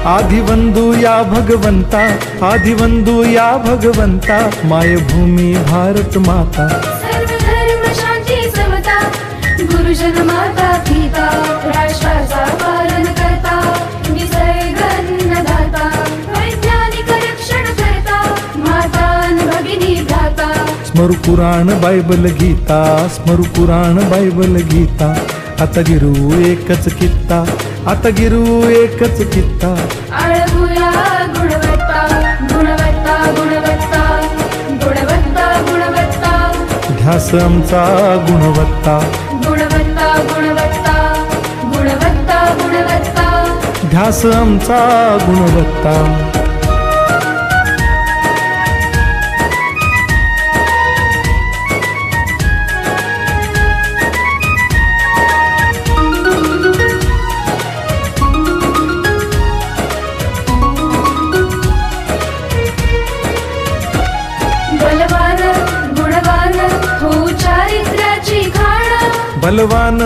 आदिवंदू या भगवंता, आदिवंदू या भगवंता, मायभूमी भारत माता. सर्व धर्म शांती समता, गुरुजन माता पिता, राष्ट्राचा पालन करता, निसर्ग अन्नदाता, वैज्ञानिक रक्षण करता, माता अन भगिनी भ्राता. स्मरू पुराण बायबल गीता, स्मरू पुराण बायबल गीता. आता गिरू एकच कित्ता, आता गिरू एकच कित्ता. आळवूया गुणवत्ता, गुणवत्ता, गुणवत्ता, गुणवत्ता, गुणवत्ता. ध्यास आमचा गुणवत्ता, गुणवत्ता, गुणवत्ता, गुणवत्ता, गुणवत्ता. ध्यास आमचा गुणवत्ता. बलवान गुणवान हो चारित्र्याची खाण, बलवान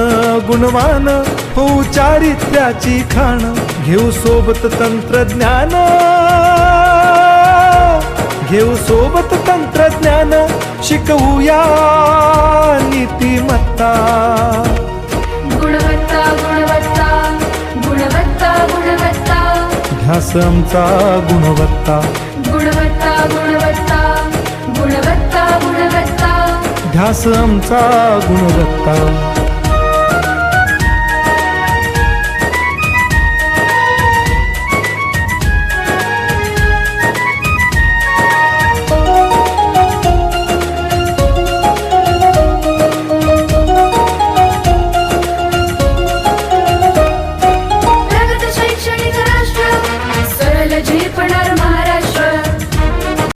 गुणवान हो चारित्र्याची खाण. घेऊ सोबत तंत्रज्ञान, घेऊ सोबत तंत्रज्ञान. शिकवूया नीतिमत्ता. गुणवत्ता, गुणवत्ता, गुणवत्ता, गुणवत्ता. ध्यास आमचा गुणवत्ता, गुणवत्ता, गुणवत्ता, गुणवत्ता, गुणवत्ता. ध्यास आमचा गुणवत्ता.